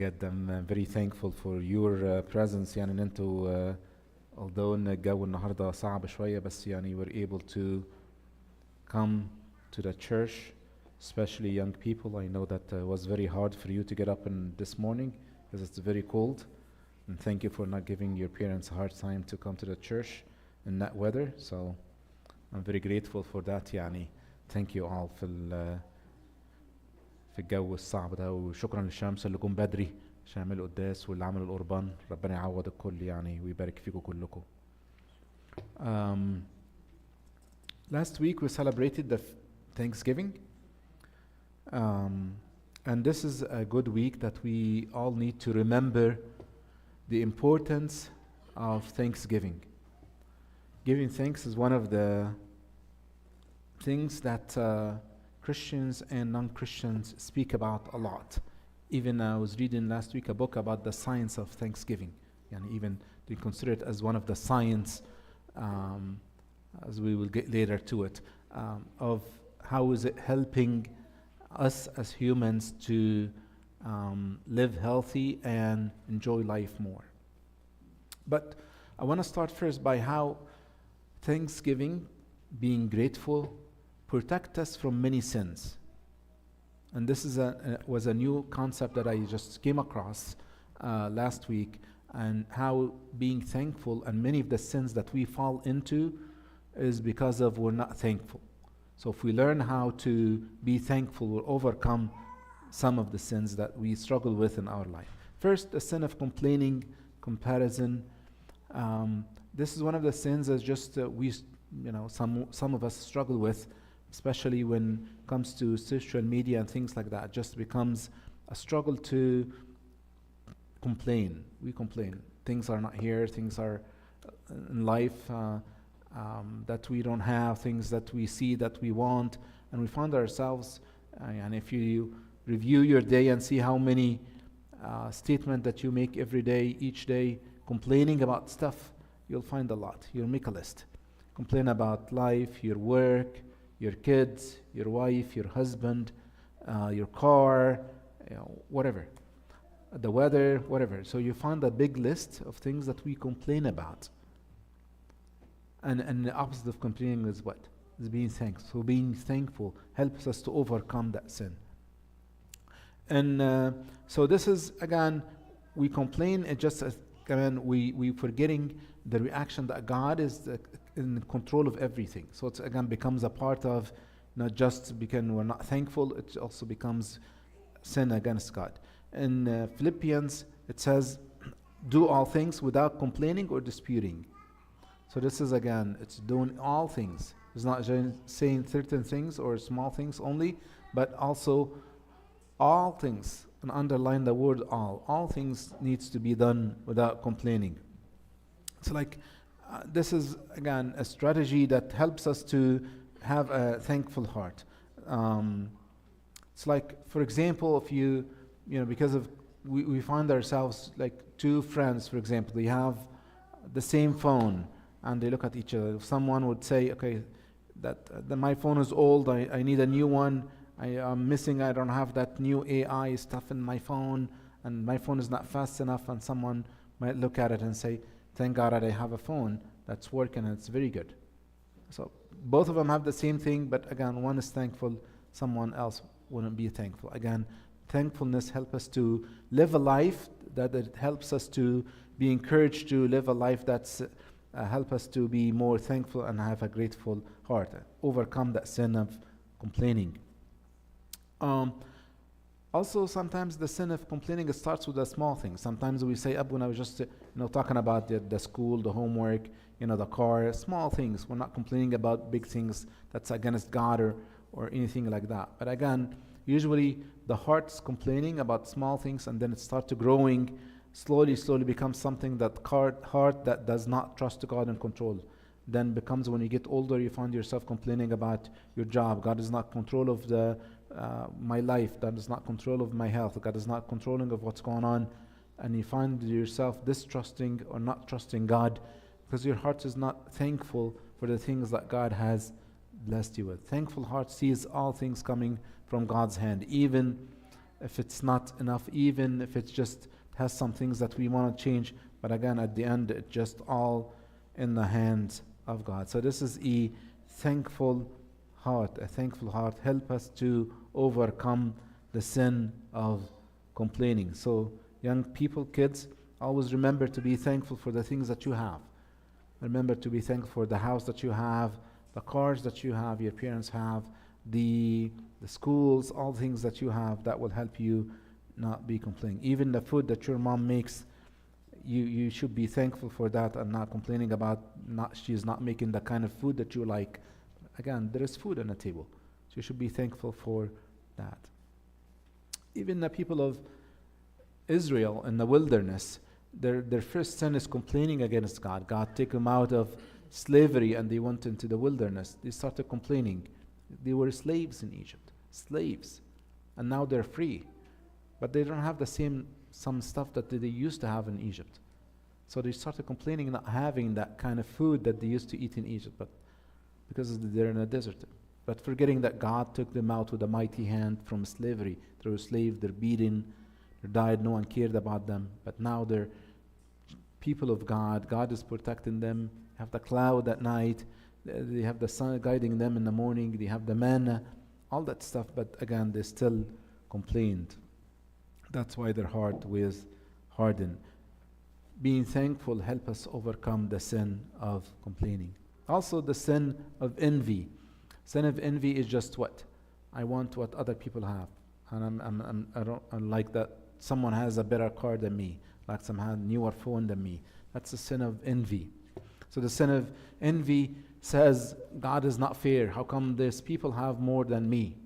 جدا. I'm very thankful for your presence. يعني ان انتوا although ان الجو النهارده صعب شوية بس يعني we're able to come to the church, especially young people. I know that it was very hard for you to get up in this morning because it's very cold. And thank you for not giving your parents a hard time to come to the church in that weather. So I'm very grateful for that. يعني thank you all في الجو الصعب ده، وشكرا للشمس اللي جم بدري عشان يعملوا قداس واللي عملوا القربان. ربنا يعوض الكل يعني ويبارك فيكم كلكم. Um, Last week we celebrated the Thanksgiving, and this is a good week that we all need to remember the importance of Thanksgiving. Giving thanks is one of the things that Christians and non-Christians speak about a lot. Even I was reading last week a book about the science of Thanksgiving. And even they consider it as one of the science, as we will get later to it, of how is it helping us as humans to live healthy and enjoy life more. But I want to start first by how Thanksgiving, being grateful, protect us from many sins. And this is was a new concept that I just came across last week, and how being thankful and many of the sins that we fall into is because of we're not thankful. So if we learn how to be thankful, we'll overcome some of the sins that we struggle with in our life. First, the sin of complaining, comparison. This is one of the sins that just some of us struggle with, especially when it comes to social media and things like that. It just becomes a struggle to complain. We complain. Things are not here. Things are in life that we don't have. Things that we see that we want, and we find ourselves. And if you review your day and see how many statements that you make every day, each day, complaining about stuff, you'll find a lot. You'll make a list. Complain about life, your work, your kids, your wife, your husband, your car, whatever, the weather, whatever. So you find a big list of things that we complain about. And the opposite of complaining is what? Is being thankful. So being thankful helps us to overcome that sin. And so this is, again, we complain, it just, again, we forgetting the reaction that God is in control of everything. So it again becomes a part of, not just because we're not thankful, it also becomes sin against God. In Philippians, it says, do all things without complaining or disputing. So this is, again, it's doing all things. It's not just saying certain things or small things only, but also all things, and underline the word all. All things needs to be done without complaining. It's like, this is, again, a strategy that helps us to have a thankful heart. It's like, for example, if because of, we find ourselves like two friends, for example, they have the same phone, and they look at each other. If someone would say, okay, that my phone is old, I need a new one, I'm missing, I don't have that new AI stuff in my phone, and my phone is not fast enough, and someone might look at it and say, thank God that I have a phone that's working and it's very good. So both of them have the same thing, but again, one is thankful, someone else wouldn't be thankful. Again, thankfulness helps us to live a life that it helps us to be encouraged to live a life that's help us to be more thankful and have a grateful heart, overcome that sin of complaining. Also, sometimes the sin of complaining, it starts with a small thing. Sometimes we say, when I was just talking about the school, the homework, the car, small things. We're not complaining about big things that's against God or anything like that. But again, usually the heart's complaining about small things, and then it starts to growing, slowly becomes something that heart that does not trust God and control. Then becomes, when you get older, you find yourself complaining about your job. God is not control of my life. God is not control of my health. God is not controlling of what's going on. And you find yourself distrusting or not trusting God because your heart is not thankful for the things that God has blessed you with. Thankful heart sees all things coming from God's hand, even if it's not enough, even if it's just has some things that we want to change. But again, at the end, it's just all in the hands of God. So this is a thankful heart. A thankful heart help us to overcome the sin of complaining. So young people, kids, always remember to be thankful for the things that you have. Remember to be thankful for the house that you have, the cars that you have, your parents have, the schools, all things that you have that will help you not be complaining. Even the food that your mom makes, you should be thankful for that and not complaining about she's not making the kind of food that you like. Again, there is food on the table. So you should be thankful for that. Even the people of Israel in the wilderness, their first sin is complaining against God. God took them out of slavery and they went into the wilderness. They started complaining. They were slaves in Egypt, slaves. And now they're free. But they don't have some stuff that they used to have in Egypt. So they started complaining not having that kind of food that they used to eat in Egypt, but because they're in a desert. But forgetting that God took them out with a mighty hand from slavery. They were slaves, they're beaten, they died, no one cared about them. But now they're people of God. God is protecting them. They have the cloud at night. They have the sun guiding them in the morning. They have the manna, all that stuff. But again, they still complained. That's why their heart was hardened. Being thankful help us overcome the sin of complaining. Also, the sin of envy. Sin of envy is just what? I want what other people have. And I like that someone has a better car than me, like someone has a newer phone than me. That's the sin of envy. So the sin of envy says, God is not fair. How come these people have more than me?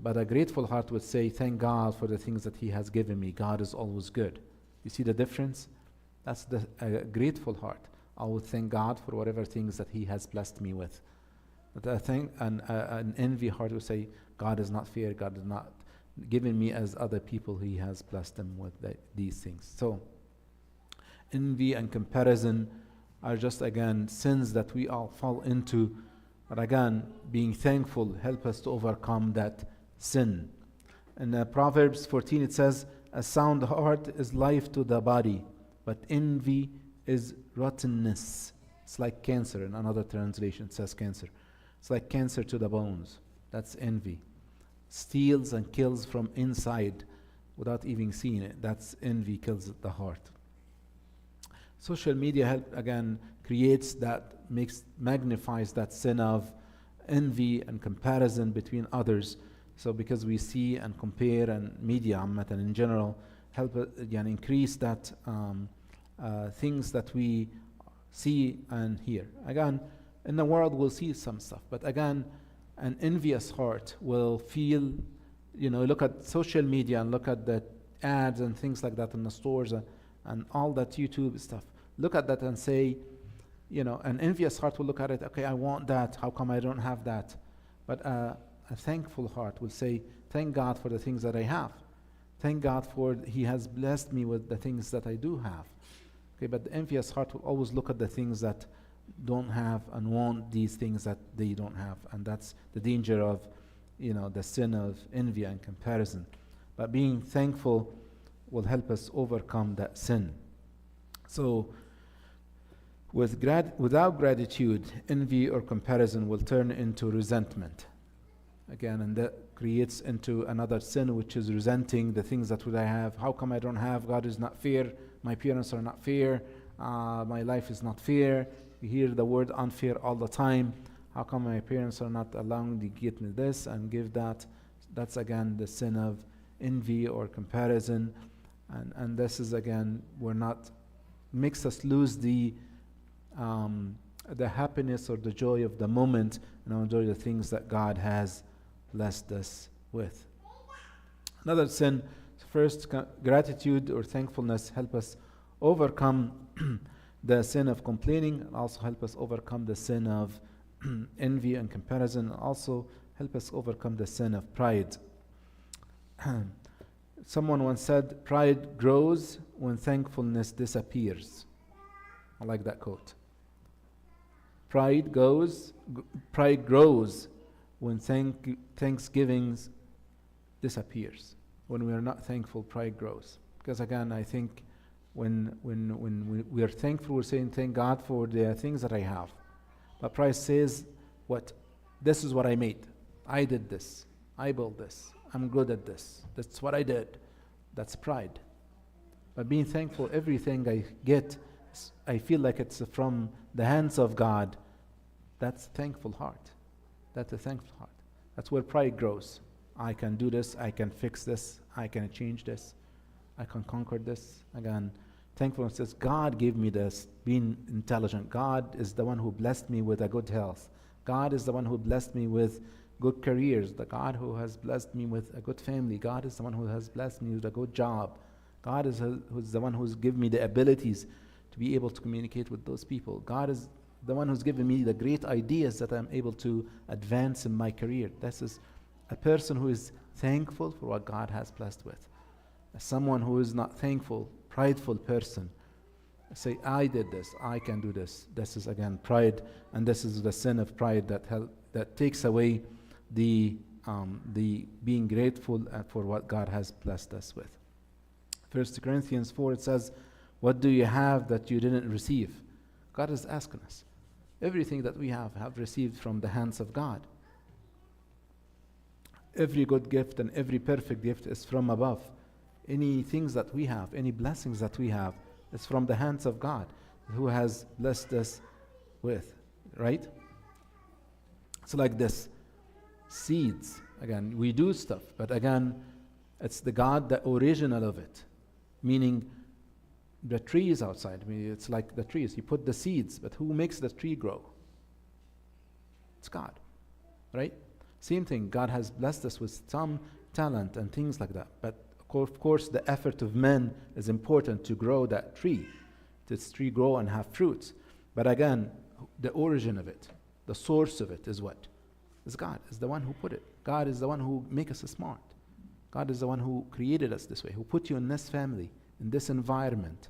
But a grateful heart would say, thank God for the things that He has given me. God is always good. You see the difference? That's the grateful heart. I would thank God for whatever things that He has blessed me with. But I think an envy heart would say, God is not fair. God is not giving me as other people. He has blessed them with these things. So envy and comparison are just, again, sins that we all fall into. But again, being thankful help us to overcome that sin. In Proverbs 14 it says, a sound heart is life to the body, but envy is rottenness. It's like cancer. In another translation it says cancer. It's like cancer to the bones. That's envy. Steals and kills from inside without even seeing it. That's envy, kills the heart. Social media magnifies that sin of envy and comparison between others. So because we see and compare, and media in general help increase that things that we see and hear. Again, in the world we'll see some stuff, but again, an envious heart will feel, look at social media and look at the ads and things like that in the stores and all that YouTube stuff. Look at that and say, an envious heart will look at it, okay, I want that, how come I don't have that? But a thankful heart will say, thank God for the things that I have. Thank God for He has blessed me with the things that I do have. Okay, but the envious heart will always look at the things that don't have and want these things that they don't have. And that's the danger of, the sin of envy and comparison. But being thankful will help us overcome that sin. So, without gratitude, envy or comparison will turn into resentment. Again, and that creates into another sin, which is resenting the things that I have. How come I don't have? God is not fair. My parents are not fair. My life is not fair. You hear the word unfair all the time. How come my parents are not allowing me to get me this and give that? That's again the sin of envy or comparison. And this is again, makes us lose the happiness or the joy of the moment and enjoy the things that God has blessed us with. Another sin, first, gratitude or thankfulness help us overcome the sin of complaining, and also help us overcome the sin of envy and comparison, and also help us overcome the sin of pride. Someone once said, pride grows when thankfulness disappears. I like that quote. Pride grows when thanksgiving disappears. When we are not thankful, pride grows. Because again, I think when we are thankful, we're saying, thank God for the things that I have. But pride says, what? This is what I made. I did this. I built this. I'm good at this. That's what I did. That's pride. But being thankful, everything I get, I feel like it's from the hands of God. That's a thankful heart. That's a thankful heart. That's where pride grows. I can do this. I can fix this. I can change this. I can conquer this. Again, thankfulness says, God gave me this, being intelligent. God is the one who blessed me with a good health. God is the one who blessed me with good careers. The God who has blessed me with a good family. God is the one who has blessed me with a good job. God is who's the one who's given me the abilities to be able to communicate with those people. God is the one who's given me the great ideas that I'm able to advance in my career. This is a person who is thankful for what God has blessed with. Someone who is not thankful, prideful person, say, I did this, I can do this. This is again pride, and this is the sin of pride that takes away the being grateful for what God has blessed us with. 1 Corinthians 4, it says, what do you have that you didn't receive? God is asking us. Everything that we have received from the hands of God. Every good gift and every perfect gift is from above. Any things that we have, any blessings that we have, is from the hands of God, who has blessed us with, right? It's like this. Seeds, again, we do stuff, but again, it's the God, the original of it. Meaning, the trees outside, I mean, it's like the trees. You put the seeds, but who makes the tree grow? It's God, right? Same thing, God has blessed us with some talent and things like that, but of course, the effort of men is important to grow that tree. This tree grow and have fruits. But again, the origin of it, the source of it is what? Is God, is the one who put it. God is the one who makes us smart. God is the one who created us this way, who put you in this family, in this environment,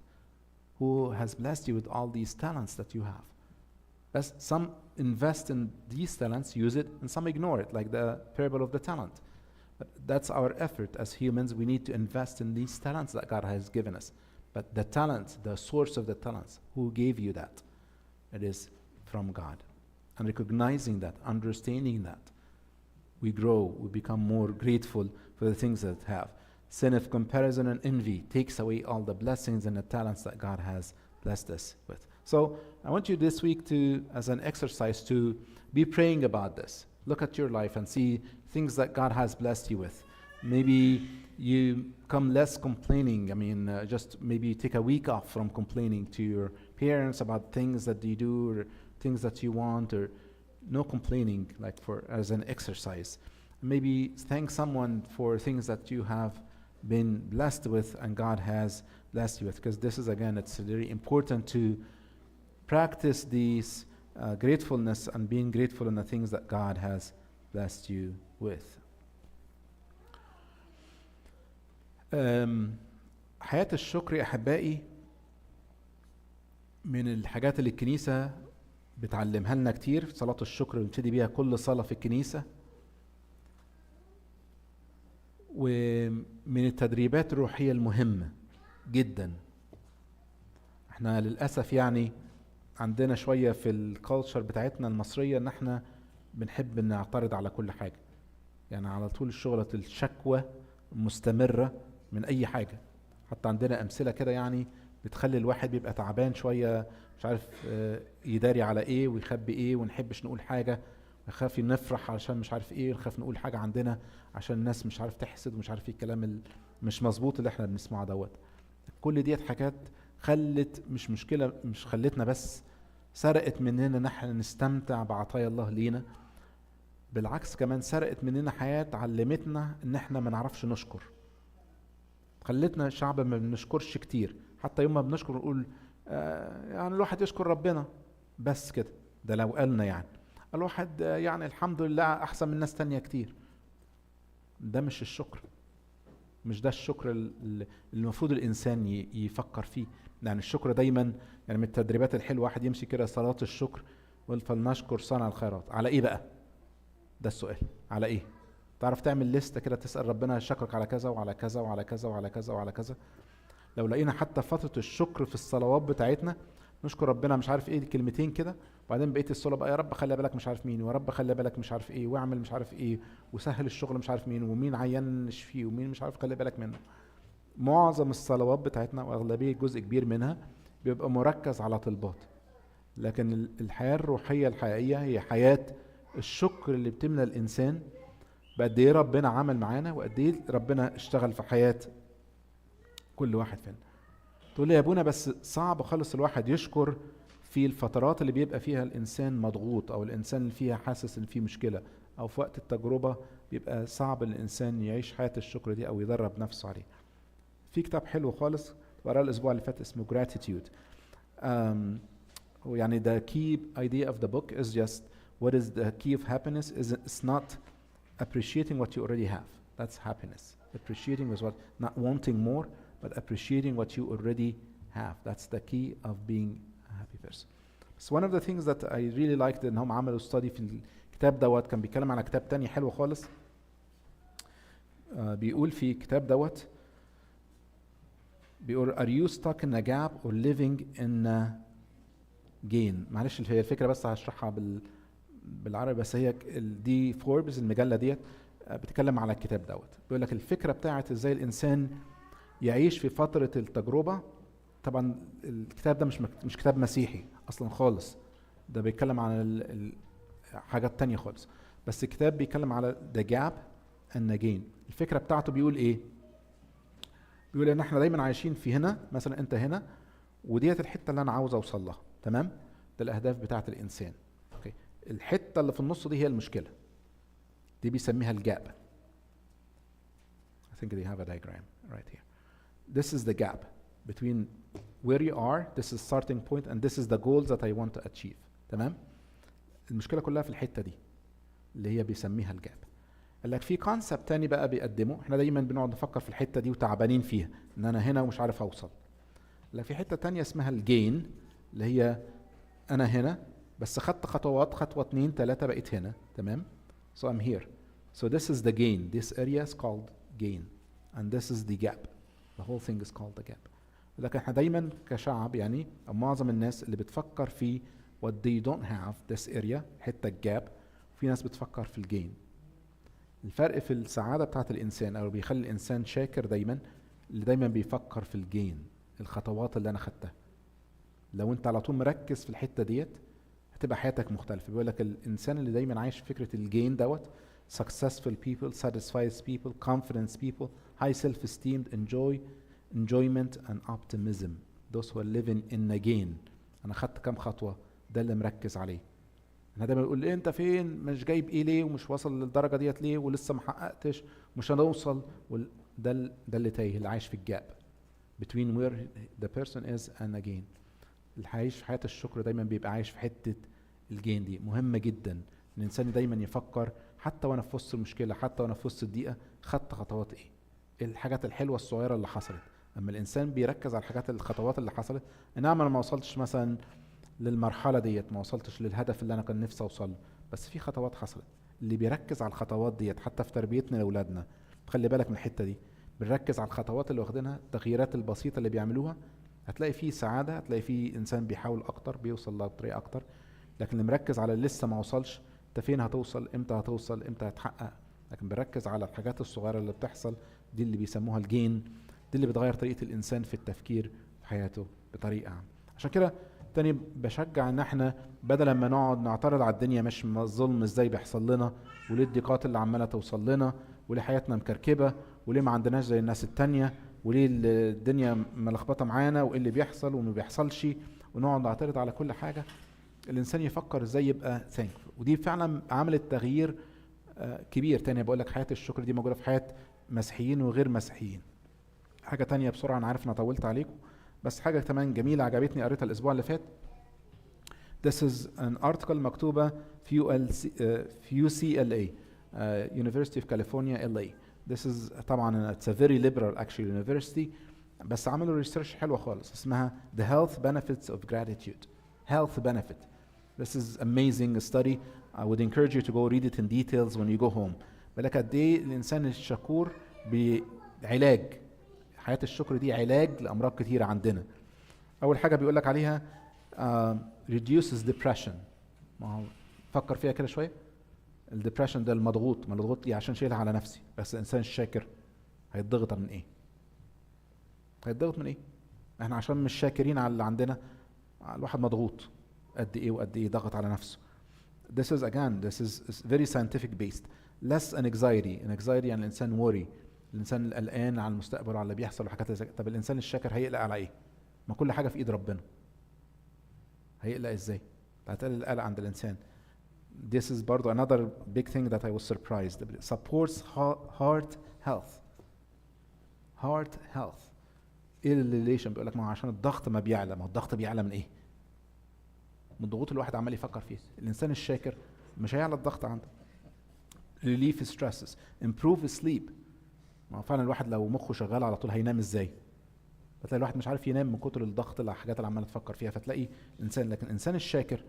who has blessed you with all these talents that you have. As some invest in these talents, use it, and some ignore it, like the parable of the talent. But that's our effort as humans. We need to invest in these talents that God has given us. But the talents, the source of the talents, who gave you that? It is from God. And recognizing that, understanding that, we grow, we become more grateful for the things that we have. Sin of comparison and envy takes away all the blessings and the talents that God has blessed us with. So I want you this week to, as an exercise, to be praying about this. Look at your life and see things that God has blessed you with. Maybe you come less complaining. I mean, just maybe take a week off from complaining to your parents about things that you do or things that you want, or no complaining, like for as an exercise. Maybe thank someone for things that you have been blessed with and God has blessed you with. Because this is, again, it's very important to practice these gratefulness and being grateful in the things that God has blessed you with. حياة الشكر يا أحبائي من الحاجات اللي الكنيسة بتعلمها لنا كتير. صلاة الشكر بنبتدي بيها كل صلاة في الكنيسة، ومن التدريبات الروحية المهمة جدا. احنا للأسف يعني عندنا شوية في الكالتشر بتاعتنا المصرية ان احنا بنحب نعترض على كل حاجة، يعني على طول الشغلة الشكوى مستمرة من اي حاجة. حتى عندنا امثلة كده يعني بتخلي الواحد بيبقى تعبان شوية، مش عارف يداري على ايه ويخبي ايه، ونحبش نقول حاجة، ونخاف نفرح علشان مش عارف ايه، ونخاف نقول حاجة عندنا عشان الناس مش عارف تحسد ومش عارف ايه الكلام مش مظبوط اللي احنا بنسمعه دوت. كل ديت حاجات خلت مش مشكلة، مش خلتنا بس سرقت مننا نحن نستمتع بعطايا الله لينا، بالعكس كمان سرقت مننا حياة علمتنا ان احنا ما نعرفش نشكر. خلتنا شعب ما بنشكرش كتير، حتى يوم ما بنشكر نقول يعني الواحد يشكر ربنا بس كده. ده لو قالنا يعني الواحد يعني الحمد لله احسن من ناس تانية كتير. ده مش الشكر، مش ده الشكر اللي المفروض الانسان يفكر فيه. يعني الشكر دايما يعني من التدريبات الحلوه، واحد يمشي كده صلاه الشكر يقول فلنشكر صانع الخيرات. على ايه بقى؟ ده السؤال، على ايه؟ تعرف تعمل لستة كده تسأل ربنا شكرك على كذا وعلى كذا وعلى كذا وعلى كذا وعلى كذا. لو لقينا حتى فترة الشكر في الصلوات بتاعتنا نشكر ربنا مش عارف ايه كلمتين كده، وبعدين بقيت الصلاة بقى يا رب خلي بالك مش عارف مين، ويا رب خلي بالك مش عارف ايه، واعمل مش عارف ايه، وسهل الشغل مش عارف مين، ومين عيان نشفيه، ومين مش عارف خلي بالك منه. معظم الصلوات بتاعتنا واغلبية جزء كبير منها بيبقى مركز على طلبات، لكن الحياة الروحية الحقيقية هي حياة الشكر اللي بتملى الإنسان بقد ايه ربنا عمل معانا وقد ايه ربنا اشتغل في حياة كل واحد فينا. تقول لي يا ابونا بس صعب خالص الواحد يشكر في الفترات اللي بيبقى فيها الإنسان مضغوط، أو الإنسان اللي فيها حاسس إن فيه مشكلة، أو في وقت التجربة بيبقى صعب الإنسان يعيش حياة الشكر دي أو يدرب نفسه عليه. في كتاب حلو خالص وقرأه الأسبوع اللي فات اسمه Gratitude. يعني the key idea of the book is just what is the key of happiness is it's not appreciating what you already have. That's happiness. Appreciating is what, not wanting more, but appreciating what you already have. That's the key of being a happy person. So one of the things that I really liked انهم عملوا study في الكتاب دوت، كان بيتكلم على كتاب تاني حلو خالص. بيقول في كتاب دوت بيقول are you stuck in a gap or living in a gain. معلش هي الفكرة بس هشرحها بالعربي، بس هي دي فوربس المجلة ديت بتتكلم على الكتاب دوت. بيقول لك الفكرة بتاعت ازاي الانسان يعيش في فترة التجربة. طبعا الكتاب ده مش كتاب مسيحي اصلا خالص، ده بيتكلم عن حاجات تانية خالص، بس الكتاب بيتكلم على the gap and the gain. الفكرة بتاعته بيقول ايه؟ بيقول ان احنا دايما عايشين في هنا، مثلا انت هنا وديت الحتة اللي انا عاوز اوصل لها، تمام؟ ده الاهداف بتاعت الانسان. اوكي، الحتة اللي في النص دي هي المشكلة، دي بيسميها الجاب. I think they have a diagram right here. This is the gap between where you are, this is starting point, and this is the goals that I want to achieve. تمام؟ المشكلة كلها في الحتة دي اللي هي بيسميها الجاب. قال لك في كونسبت تاني بقى بيقدمه، احنا دايما بنقعد نفكر في الحتة دي وتعبانين فيها ان انا هنا ومش عارف اوصل. لا، في حتة تانية اسمها الجين، اللي هي انا هنا بس خدت خطوات، خطوة 2 3 بقيت هنا، تمام؟ So I'm here. So this is the gain. This area is called gain. And this is the gap. The whole thing is called the gap. لكن احنا دايما كشعب يعني أو معظم الناس اللي بتفكر في what they don't have this area، حتة الجاب، في ناس بتفكر في الجين. الفرق في السعادة بتاعت الإنسان أو بيخلي الإنسان شاكر دايما اللي دايما بيفكر في الجين، الخطوات اللي أنا خدتها. لو أنت على طول مركز في الحتة ديت هتبقى حياتك مختلفة. بيقول لك الإنسان اللي دايما عايش فكرة الجين دوت successful people, satisfied people, confident people, high self-esteem, enjoyment and optimism. Those who are living in a gain. أنا خدت كام خطوة، ده اللي مركز عليه. أنا دايما بقول إيه أنت فين؟ مش جايب إيه ليه؟ ومش واصل للدرجة ديت ليه؟ ولسه ما حققتش، مش هنوصل. ده اللي تايه، اللي عايش في الجاب between where the person is and a gain. اللي عايش في حياة الشكر دايما بيبقى عايش في حتة الجين دي. مهمة جدا الإنسان دايما يفكر حتى وأنا في وسط المشكلة، حتى وأنا في وسط الضيقة، خدت خطوات إيه؟ الحاجات الحلوة الصغيرة اللي حصلت. أما الإنسان بيركز على الخطوات اللي حصلت، نعم أنا ما وصلتش مثلا للمرحلة ديت، ما وصلتش للهدف اللي أنا كان نفسي أوصل، بس في خطوات حصلت. اللي بيركز على الخطوات ديت حتى في تربيتنا لأولادنا، خلي بالك من الحتة دي، بنركز على الخطوات اللي واخدينها، التغييرات البسيطة اللي بيعملوها، هتلاقي فيه سعادة، هتلاقي فيه إنسان بيحاول أكتر، بيوصل لطريقة أكتر. لكن اللي مركز على اللي لسه ما وصلش، أنت فين هتوصل، إمتى هتوصل، إمتى هتحقق، لكن بيركز على الحاجات الصغيرة اللي بتحصل، دي اللي بيسموها الجين، دي اللي بتغير طريقة الإنسان في التفكير في حياته بطريقة عامة. عشان كده تاني بشجع ان احنا بدل ما نقعد نعترض على الدنيا، مش الظلم ازاي بيحصل لنا، وليه الضيقات اللي عماله توصل لنا، وليه حياتنا مكركبه، وليه ما عندناش زي الناس التانية، وليه الدنيا ملخبطه معانا، وايه اللي بيحصل وما بيحصلش، ونقعد نعترض على كل حاجه. الانسان يفكر ازاي يبقى ثانكفul، ودي فعلا عملت تغيير كبير. تاني بقول لك حياه الشكر دي موجوده في حياه مسيحيين وغير مسيحيين. حاجه تانية بسرعه، انا عارف انا طولت عليكم، بس حاجة كمان جميلة عجبتني قريتها الأسبوع اللي فات. This is an article مكتوبة في UCLA, University of California LA. This is طبعا it's a very liberal actually university, بس عملوا research حلوة خالص اسمها The Health Benefits of Gratitude. Health benefit. This is amazing study. I would encourage you to go read it in details when you go home. بالك قد ايه الانسان الشكور بعلاج. حياة الشكر دي علاج لامراض كتيرة عندنا. اول حاجة بيقول لك عليها reduces depression. ما هو فكر فيها كده شوية. الدبريشن ده المضغوط، ما الضغوط دي عشان شيلها على نفسي، بس الانسان الشاكر هيتضغط من ايه؟ هيتضغط من ايه؟ احنا عشان مش شاكرين على اللي عندنا، الواحد مضغوط قد ايه وقد ايه ضغط على نفسه. This is very scientific based. Less anxiety. يعني الانسان worry، الانسان القلقان على المستقبل وعلى اللي بيحصل وحاجات زي كده. طب الانسان الشاكر هيقلق على ايه؟ ما كل حاجه في ايد ربنا. هيقلق ازاي؟ هتقلل القلق عند الانسان. This is برضو another big thing that I was surprised. It supports heart health. ايه الريليشن؟ بيقول لك ما هو عشان الضغط ما بيعلى. ما هو الضغط بيعلى من ايه؟ من الضغوط الواحد عمال يفكر فيها. الانسان الشاكر مش هيعلى الضغط عنده. relief stresses, improve sleep. ما هو فعلا الواحد لو مخه شغال على طول هينام ازاي؟ فتلاقي الواحد مش عارف ينام من كتر الضغط اللي الحاجات اللي عمال تفكر فيها. فتلاقي الانسان، لكن الانسان الشاكر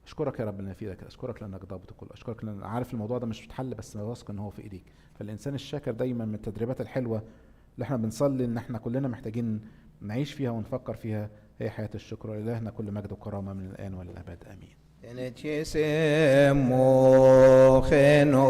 اشكرك يا رب ان في ايدك، اشكرك لانك ضابط الكل، اشكرك لان عارف الموضوع ده مش بيتحل بس واثق ان هو في ايديك. فالانسان الشاكر دايما من التدريبات الحلوه اللي احنا بنصلي ان احنا كلنا محتاجين نعيش فيها ونفكر فيها هي حياه الشكر. لإلهنا كل مجد وكرامه من الان والابد امين. Tenetjesemo geno